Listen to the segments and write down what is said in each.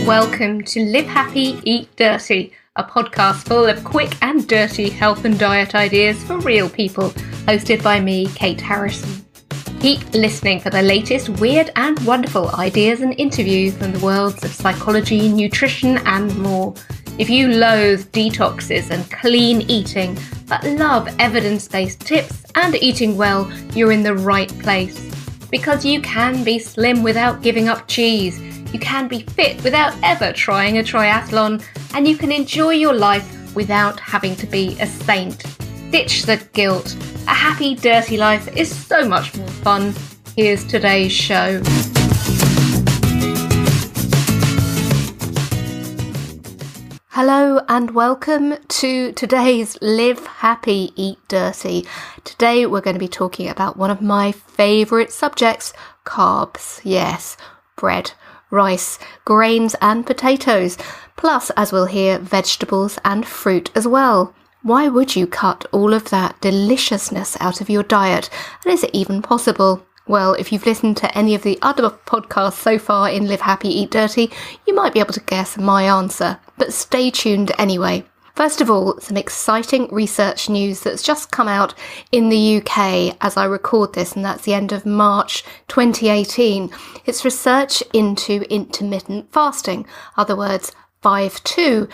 Welcome to Live Happy, Eat Dirty, a podcast full of quick and dirty health and diet ideas for real people, hosted by me, Kate Harrison. Keep listening for the latest weird and wonderful ideas and interviews from the worlds of psychology, nutrition and more. If you loathe detoxes and clean eating, but love evidence-based tips and eating well, you're in the right place. Because you can be slim without giving up cheese, you can be fit without ever trying a triathlon, and you can enjoy your life without having to be a saint. Ditch the guilt. A happy, dirty life is so much more fun. Here's today's show. Hello and welcome to today's Live Happy, Eat Dirty. Today we're going to be talking about one of my favourite subjects, carbs. Yes, bread, rice, grains and potatoes, plus, as we'll hear, vegetables and fruit as well. Why would you cut all of that deliciousness out of your diet? And is it even possible? Well, if you've listened to any of the other podcasts so far in Live Happy, Eat Dirty, you might be able to guess my answer. But stay tuned anyway. First of all, some exciting research news that's just come out in the UK as I record this, and that's the end of March 2018. It's research into intermittent fasting, other words, 5-2,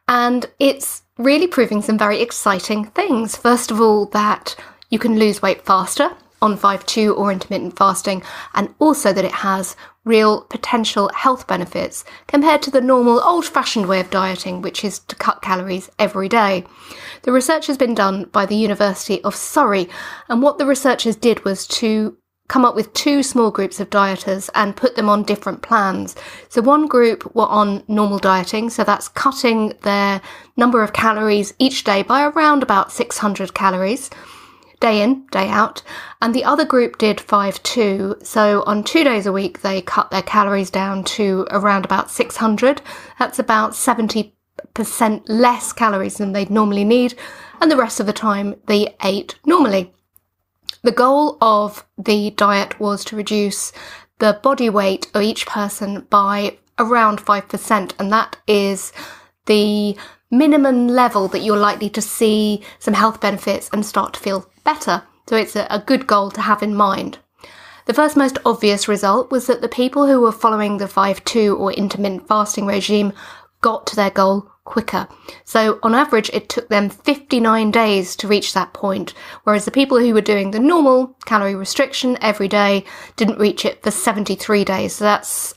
and it's really proving some very exciting things. First of all, that you can lose weight faster on 5-2 or intermittent fasting, and also that it has real potential health benefits compared to the normal old-fashioned way of dieting, which is to cut calories every day. The research has been done by the University of Surrey, and what the researchers did was to come up with two small groups of dieters and put them on different plans. So one group were on normal dieting, so that's cutting their number of calories each day by around about 600 calories, day in, day out, and the other group did 5-2, so on 2 days a week they cut their calories down to around about 600. That's about 70% less calories than they'd normally need, and the rest of the time they ate normally. The goal of the diet was to reduce the body weight of each person by around 5%, and that is the minimum level that you're likely to see some health benefits and start to feel better. So it's a good goal to have in mind. The first most obvious result was that the people who were following the 5-2 or intermittent fasting regime got to their goal quicker. So on average, it took them 59 days to reach that point, whereas the people who were doing the normal calorie restriction every day didn't reach it for 73 days. So that's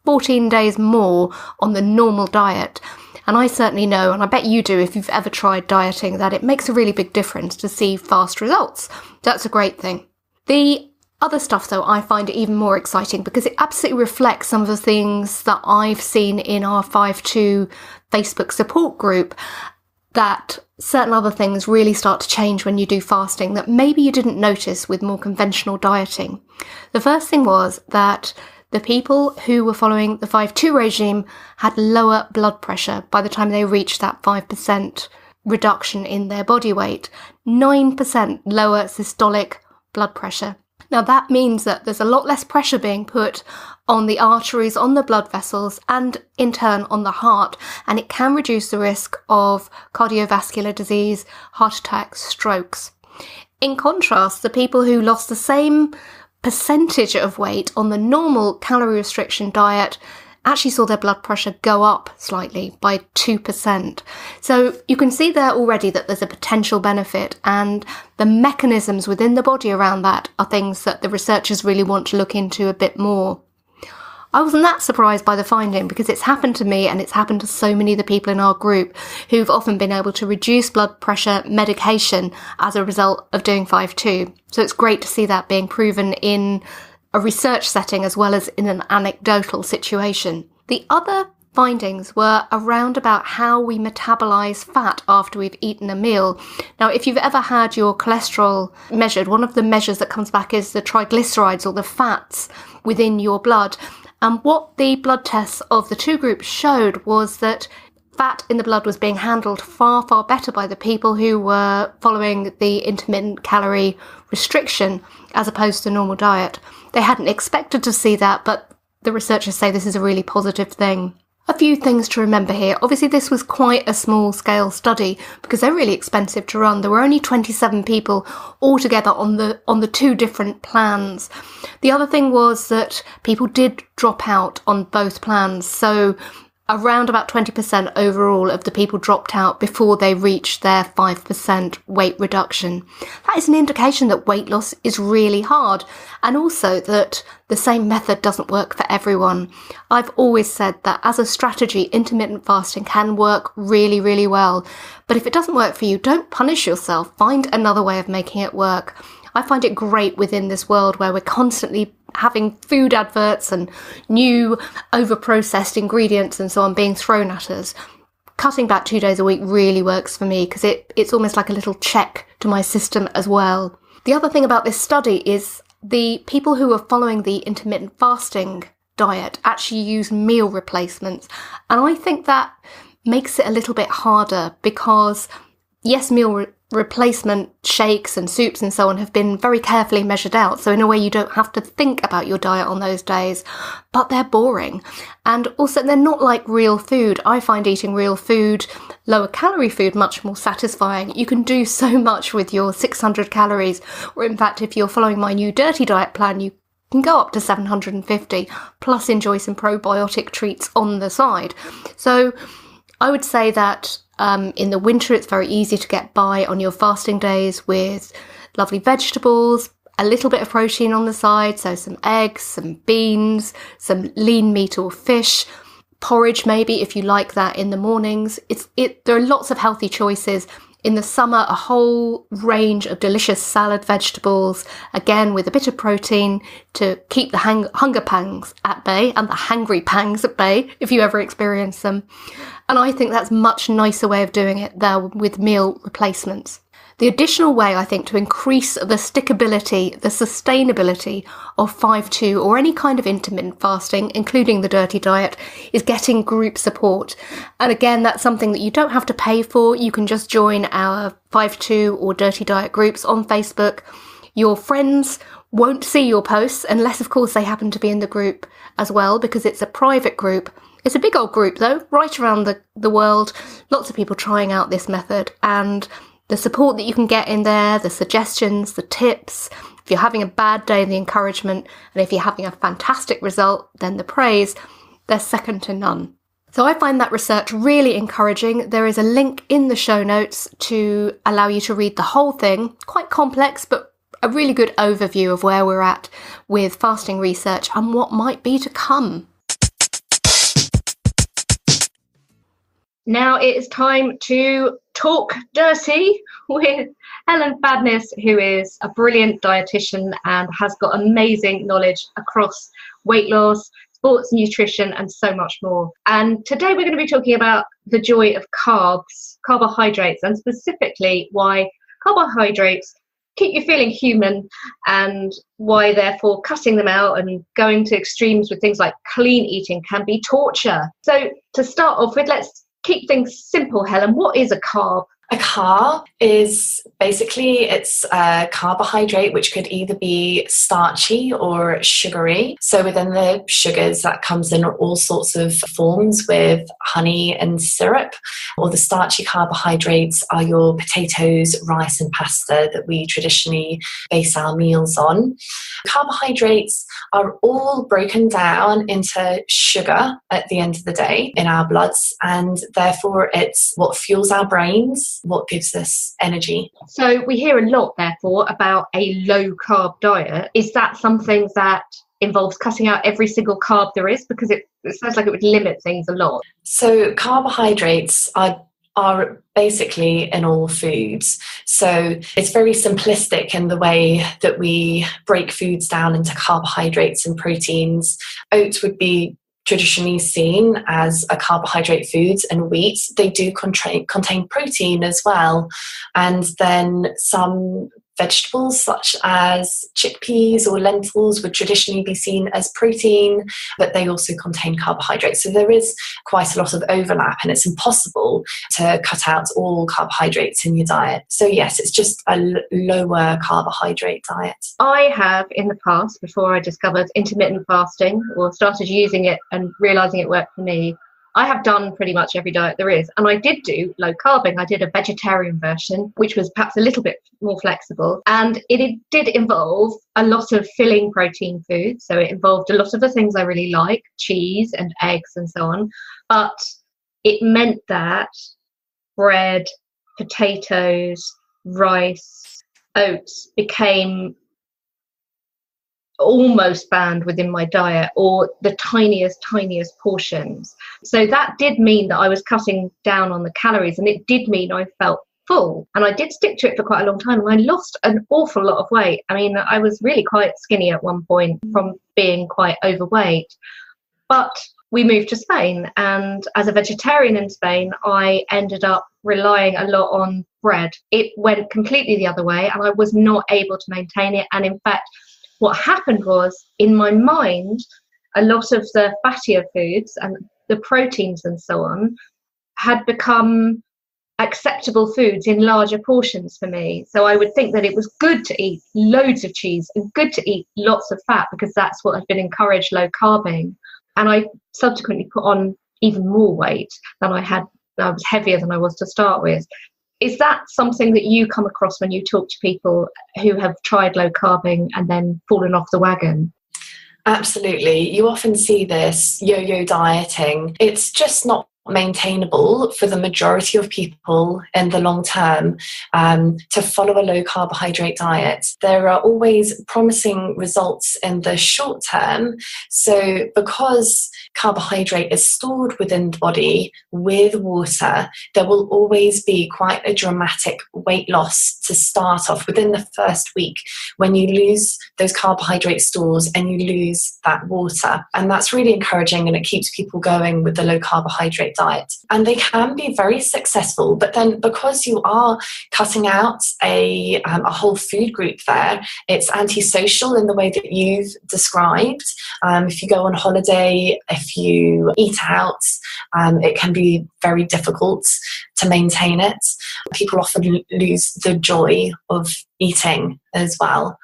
14 days more on the normal diet. And I certainly know, and I bet you do if you've ever tried dieting, that it makes a really big difference to see fast results. That's a great thing. The other stuff, though, I find it even more exciting because it absolutely reflects some of the things that I've seen in our 5-2 Facebook support group, that certain other things really start to change when you do fasting that maybe you didn't notice with more conventional dieting. The first thing was that the people who were following the 5-2 regime had lower blood pressure by the time they reached that 5% reduction in their body weight. 9% lower systolic blood pressure. Now that means that there's a lot less pressure being put on the arteries, on the blood vessels, and in turn on the heart, and it can reduce the risk of cardiovascular disease, heart attacks, strokes. In contrast, the people who lost the same percentage of weight on the normal calorie restriction diet actually saw their blood pressure go up slightly by 2%. So you can see there already that there's a potential benefit, and the mechanisms within the body around that are things that the researchers really want to look into a bit more. I wasn't that surprised by the finding because it's happened to me and it's happened to so many of the people in our group who've often been able to reduce blood pressure medication as a result of doing 5-2. So it's great to see that being proven in a research setting as well as in an anecdotal situation. The other findings were around about how we metabolize fat after we've eaten a meal. Now, if you've ever had your cholesterol measured, one of the measures that comes back is the triglycerides or the fats within your blood. And what the blood tests of the two groups showed was that fat in the blood was being handled far, far better by the people who were following the intermittent calorie restriction as opposed to normal diet. They hadn't expected to see that, but the researchers say this is a really positive thing. A few things to remember here. Obviously, this was quite a small scale study because they're really expensive to run. There were only 27 people altogether on the two different plans. The other thing was that people did drop out on both plans. So around about 20% overall of the people dropped out before they reached their 5% weight reduction. That is an indication that weight loss is really hard, and also that the same method doesn't work for everyone. I've always said that as a strategy, intermittent fasting can work really, really well. But if it doesn't work for you, don't punish yourself. Find another way of making it work. I find it great within this world where we're constantly having food adverts and new over-processed ingredients and so on being thrown at us. Cutting back 2 days a week really works for me because it's almost like a little check to my system as well. The other thing about this study is the people who are following the intermittent fasting diet actually use meal replacements. And I think that makes it a little bit harder because, yes, meal replacement shakes and soups and so on have been very carefully measured out. So in a way, you don't have to think about your diet on those days, but they're boring. And also they're not like real food. I find eating real food, lower calorie food, much more satisfying. You can do so much with your 600 calories, or in fact, if you're following my new dirty diet plan, you can go up to 750, plus enjoy some probiotic treats on the side. So I would say that in the winter, it's very easy to get by on your fasting days with lovely vegetables, a little bit of protein on the side, so some eggs, some beans, some lean meat or fish, porridge maybe if you like that in the mornings. There are lots of healthy choices. In the summer, a whole range of delicious salad vegetables, again with a bit of protein to keep the hunger pangs at bay and the hangry pangs at bay if you ever experience them. And I think that's a much nicer way of doing it there with meal replacements. The additional way, I think, to increase the stickability, the sustainability of 5-2 or any kind of intermittent fasting, including the dirty diet, is getting group support. And again, that's something that you don't have to pay for. You can just join our 5-2 or dirty diet groups on Facebook. Your friends won't see your posts unless, of course, they happen to be in the group as well, because it's a private group. It's a big old group, though, right around the world. Lots of people trying out this method, and the support that you can get in there, the suggestions, the tips. If you're having a bad day, the encouragement, and if you're having a fantastic result, then the praise, they're second to none. So I find that research really encouraging. There is a link in the show notes to allow you to read the whole thing. Quite complex, but a really good overview of where we're at with fasting research and what might be to come. Now it is time to talk dirty with Helen Phadnis, who is a brilliant dietitian and has got amazing knowledge across weight loss, sports nutrition, and so much more. And today we're going to be talking about the joy of carbs, carbohydrates, and specifically why carbohydrates keep you feeling human and why therefore cutting them out and going to extremes with things like clean eating can be torture. So to start off with, let's keep things simple, Helen. What is a carb? A carb is basically, it's a carbohydrate which could either be starchy or sugary. So within the sugars, that comes in all sorts of forms with honey and syrup. Or the starchy carbohydrates are your potatoes, rice and pasta that we traditionally base our meals on. Carbohydrates are all broken down into sugar at the end of the day in our bloods, and therefore it's what fuels our brains, what gives us energy. So we hear a lot, therefore, about a low-carb diet. Is that something that involves cutting out every single carb there is? Because it sounds like it would limit things a lot. So carbohydrates are basically in all foods. So it's very simplistic in the way that we break foods down into carbohydrates and proteins. Oats would be traditionally seen as a carbohydrate food, and wheat, they do contain protein as well. And then some vegetables such as chickpeas or lentils would traditionally be seen as protein, but they also contain carbohydrates. So there is quite a lot of overlap, and it's impossible to cut out all carbohydrates in your diet. So yes, it's just a lower carbohydrate diet. I have in the past, before I discovered intermittent fasting or started using it and realising it worked for me, I have done pretty much every diet there is. And I did do low carbing. I did a vegetarian version, which was perhaps a little bit more flexible. And it did involve a lot of filling protein foods. So it involved a lot of the things I really like, cheese and eggs and so on. But it meant that bread, potatoes, rice, oats became almost banned within my diet, or the tiniest portions. So that did mean that I was cutting down on the calories, and it did mean I felt full. And I did stick to it for quite a long time, and I lost an awful lot of weight. I mean, I was really quite skinny at one point from being quite overweight. But we moved to Spain, and as a vegetarian in Spain, I ended up relying a lot on bread. It went completely the other way, and I was not able to maintain it. And in fact, what happened was, in my mind, a lot of the fattier foods and the proteins and so on had become acceptable foods in larger portions for me. So I would think that it was good to eat loads of cheese and good to eat lots of fat, because that's what had been encouraged, low carbing. And I subsequently put on even more weight than I had. I was heavier than I was to start with. Is that something that you come across when you talk to people who have tried low carbing and then fallen off the wagon? Absolutely. You often see this yo-yo dieting. It's just not maintainable for the majority of people in the long term to follow a low carbohydrate diet. There are always promising results in the short term. So because carbohydrate is stored within the body with water, there will always be quite a dramatic weight loss to start off within the first week when you lose those carbohydrate stores and you lose that water. And that's really encouraging, and it keeps people going with the low carbohydrate diet. And they can be very successful, but then because you are cutting out a whole food group there, it's antisocial in the way that you've described. If you go on holiday, if you eat out, it can be very difficult to maintain it. People often lose the joy of eating as well.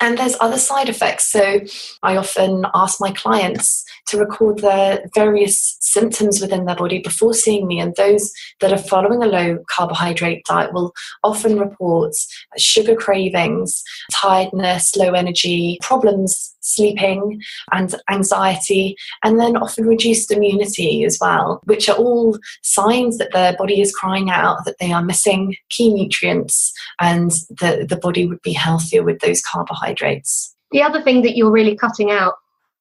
And there's other side effects. So I often ask my clients to record the various symptoms within their body before seeing me. And those that are following a low carbohydrate diet will often report sugar cravings, tiredness, low energy, problems sleeping and anxiety, and then often reduced immunity as well, which are all signs that their body is crying out that they are missing key nutrients and the body would be healthier with those carbohydrates. The other thing that you're really cutting out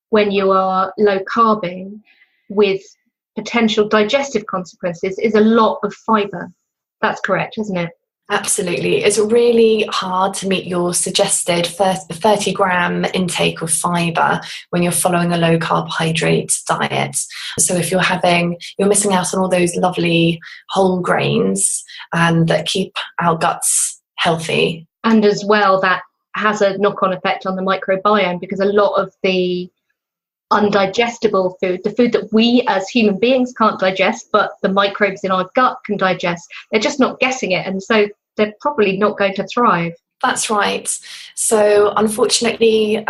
when you are low carbing with potential digestive consequences is a lot of fibre. That's correct, isn't it? Absolutely. It's really hard to meet your suggested 30-gram intake of fibre when you're following a low carbohydrate diet. So if you're missing out on all those lovely whole grains that keep our guts healthy. And as well, that has a knock-on effect on the microbiome, because a lot of the undigestible food, the food that we as human beings can't digest, but the microbes in our gut can digest, they're just not getting it, and so they're probably not going to thrive. That's right. So unfortunately,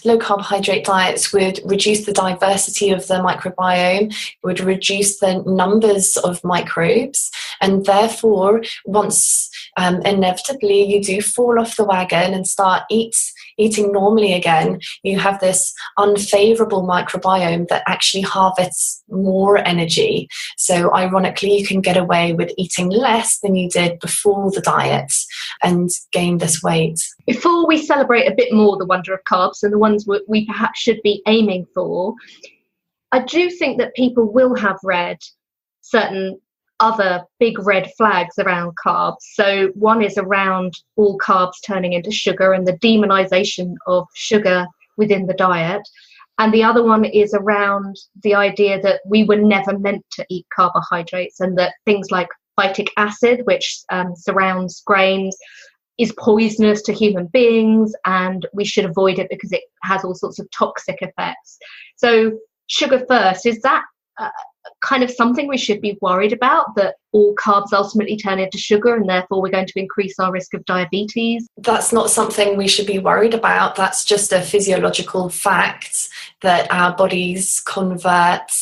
low carbohydrate diets would reduce the diversity of the microbiome, would reduce the numbers of microbes, and therefore once inevitably you do fall off the wagon and start eating normally again, you have this unfavorable microbiome that actually harvests more energy. So ironically, you can get away with eating less than you did before the diet and gain this weight. Before we celebrate a bit more the wonder of carbs and the ones we perhaps should be aiming for, I do think that people will have read certain other big red flags around carbs. So one is around all carbs turning into sugar and the demonization of sugar within the diet. And the other one is around the idea that we were never meant to eat carbohydrates, and that things like phytic acid, which surrounds grains, is poisonous to human beings, and we should avoid it because it has all sorts of toxic effects. So sugar first, is that kind of something we should be worried about, that all carbs ultimately turn into sugar and therefore we're going to increase our risk of diabetes? That's not something we should be worried about. That's just a physiological fact that our bodies convert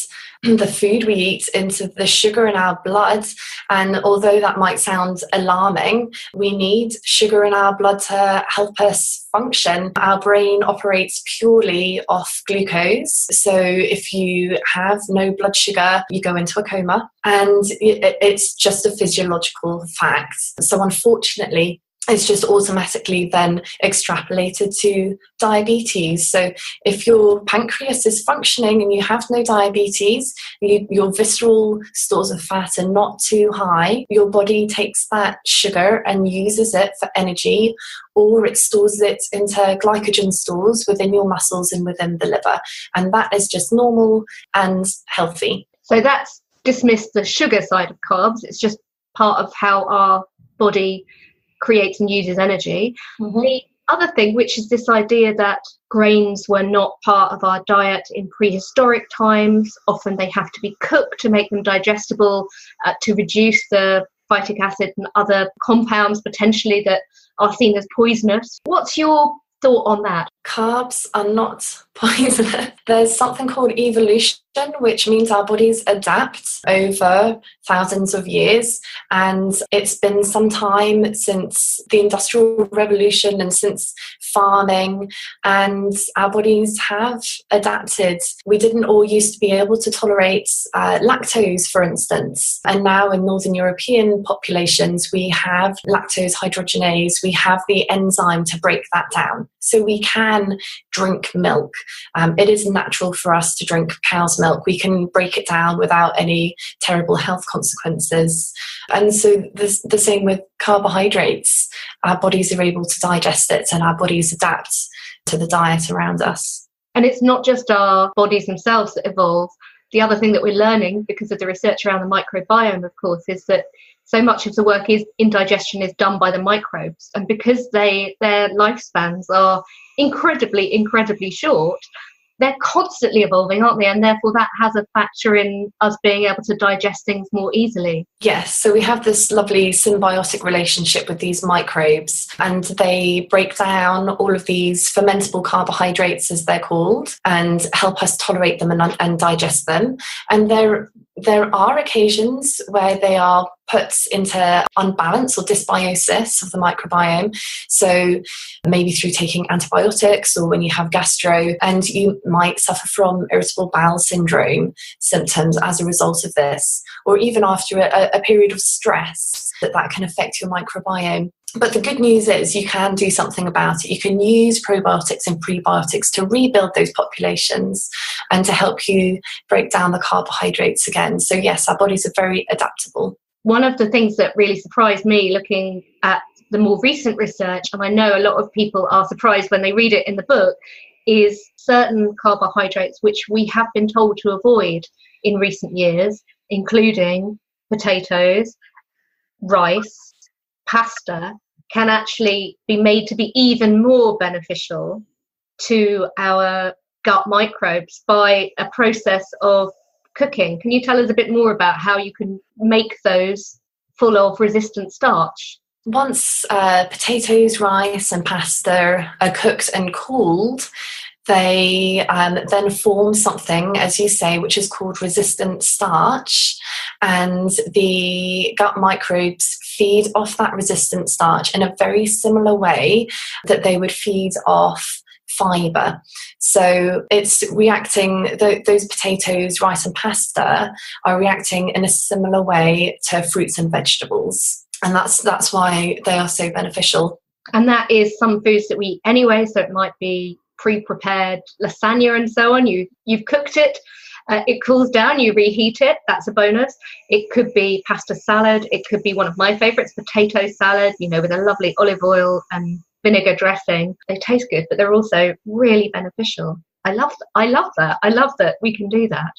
the food we eat into the sugar in our blood. And although that might sound alarming, we need sugar in our blood to help us function. Our brain operates purely off glucose. So if you have no blood sugar, you go into a coma, and it's just a physiological fact. So unfortunately, it's just automatically then extrapolated to diabetes. So if your pancreas is functioning and you have no diabetes, your visceral stores of fat are not too high, your body takes that sugar and uses it for energy, or it stores it into glycogen stores within your muscles and within the liver. And that is just normal and healthy. So that's dismissed the sugar side of carbs. It's just part of how our body creates and uses energy. Mm-hmm. The other thing, which is this idea that grains were not part of our diet in prehistoric times. Often they have to be cooked to make them digestible, to reduce the phytic acid and other compounds potentially that are seen as poisonous. What's your thought on that? Carbs are not poisonous. There's something called evolution, which means our bodies adapt over thousands of years. And it's been some time since the Industrial Revolution and since farming, and our bodies have adapted. We didn't all used to be able to tolerate lactose, for instance. And now in Northern European populations, we have lactose hydrogenase. We have the enzyme to break that down. So we can drink milk. It is natural for us to drink cow's milk. We can break it down without any terrible health consequences. And so the same with carbohydrates. Our bodies are able to digest it, and our bodies adapt to the diet around us. And it's not just our bodies themselves that evolve. The other thing that we're learning, because of the research around the microbiome, of course, is that so much of the work in digestion is done by the microbes. And because their lifespans are incredibly, incredibly short, they're constantly evolving, aren't they? And therefore that has a factor in us being able to digest things more easily. Yes, so we have this lovely symbiotic relationship with these microbes, and they break down all of these fermentable carbohydrates, as they're called, and help us tolerate them and digest them. And there are occasions where they are put into unbalance or dysbiosis of the microbiome. So maybe through taking antibiotics, or when you have gastro, and you might suffer from irritable bowel syndrome symptoms as a result of this, or even after a period of stress, that can affect your microbiome. But the good news is you can do something about it. You can use probiotics and prebiotics to rebuild those populations and to help you break down the carbohydrates again. So yes, our bodies are very adaptable. One of the things that really surprised me looking at the more recent research, and I know a lot of people are surprised when they read it in the book, is certain carbohydrates which we have been told to avoid in recent years, including potatoes, rice, pasta, can actually be made to be even more beneficial to our gut microbes by a process of cooking. Can you tell us a bit more about how you can make those full of resistant starch? Once potatoes, rice and pasta are cooked and cooled, they then form something, as you say, which is called resistant starch, and the gut microbes feed off that resistant starch in a very similar way that they would feed off fibre. So it's reacting, those potatoes, rice and pasta are reacting in a similar way to fruits and vegetables. And that's why they are so beneficial. And that is some foods that we eat anyway, so it might be pre-prepared lasagna and so on. You've cooked it, it cools down, you reheat it, that's a bonus. It could be pasta salad, it could be one of my favourites, potato salad, with a lovely olive oil and vinegar dressing. They taste good, but they're also really beneficial. I love that. I love that we can do that.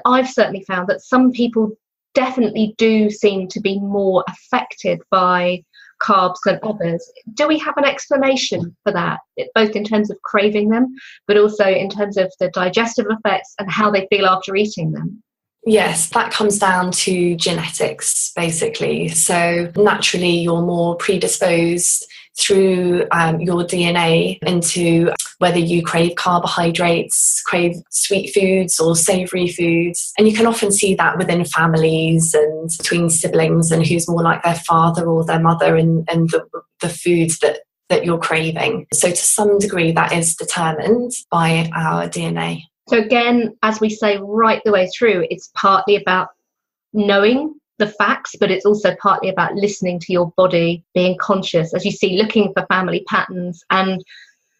I've certainly found that some people definitely do seem to be more affected by carbs than others. Do we have an explanation for that, both in terms of craving them, but also in terms of the digestive effects and how they feel after eating them? Yes, that comes down to genetics, basically. So naturally, you're more predisposed through your DNA into whether you crave carbohydrates, crave sweet foods or savoury foods. And you can often see that within families and between siblings, and who's more like their father or their mother, and the foods that you're craving. So to some degree, that is determined by our DNA. So again, as we say right the way through, it's partly about knowing the facts, but it's also partly about listening to your body, being conscious, as you see, looking for family patterns. And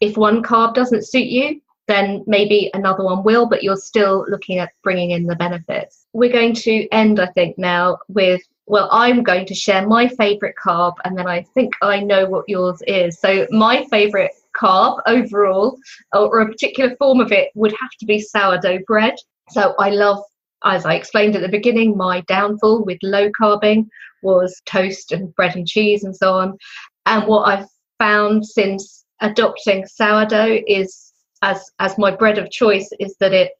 if one carb doesn't suit you, then maybe another one will, but you're still looking at bringing in the benefits. We're going to end, I think, now with, well, I'm going to share my favourite carb, and then I think I know what yours is. So my favourite carb overall, or a particular form of it, would have to be sourdough bread. So I love, as I explained at the beginning, my downfall with low carbing was toast and bread and cheese and so on. And what I've found since adopting sourdough is, as my bread of choice, is that it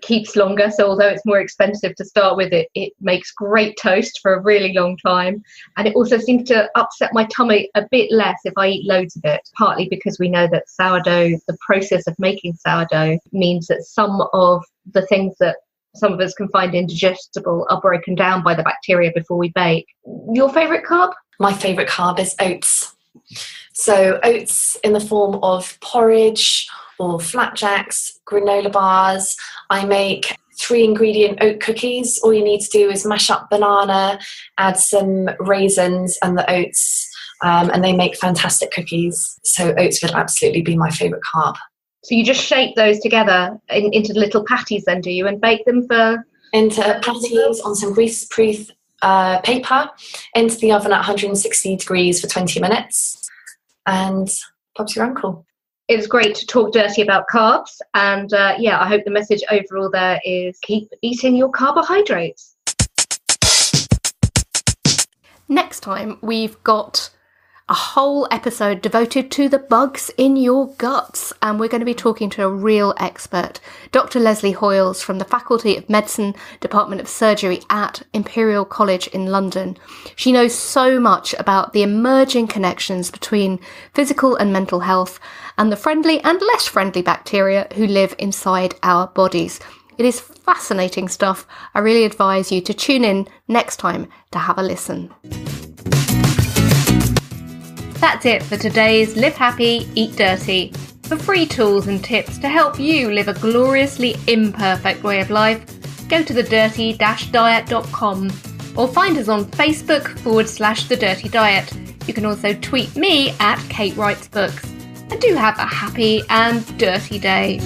keeps longer. So although it's more expensive to start with, it makes great toast for a really long time. And it also seems to upset my tummy a bit less if I eat loads of it, partly because we know that sourdough, the process of making sourdough, means that some of the things that some of us can find indigestible are broken down by the bacteria before we bake. Your favourite carb? My favourite carb is oats. So oats in the form of porridge or flapjacks, granola bars. I make 3-ingredient oat cookies. All you need to do is mash up banana, add some raisins and the oats, and they make fantastic cookies. So oats would absolutely be my favourite carb. So you just shape those together into little patties then, do you, and bake them for... Into patties on some grease-proof paper, into the oven at 160 degrees for 20 minutes, and Bob's your uncle. It was great to talk dirty about carbs, and I hope the message overall there is keep eating your carbohydrates. Next time, we've got a whole episode devoted to the bugs in your guts, and we're going to be talking to a real expert, Dr. Leslie Hoyles from the Faculty of Medicine, Department of Surgery at Imperial College in London. She knows so much about the emerging connections between physical and mental health and the friendly and less friendly bacteria who live inside our bodies. It is fascinating stuff. I really advise you to tune in next time to have a listen. That's it for today's Live Happy, Eat Dirty. For free tools and tips to help you live a gloriously imperfect way of life, go to thedirty-diet.com or find us on Facebook /The Dirty Diet. You can also tweet me at Kate Writes Books. And do have a happy and dirty day.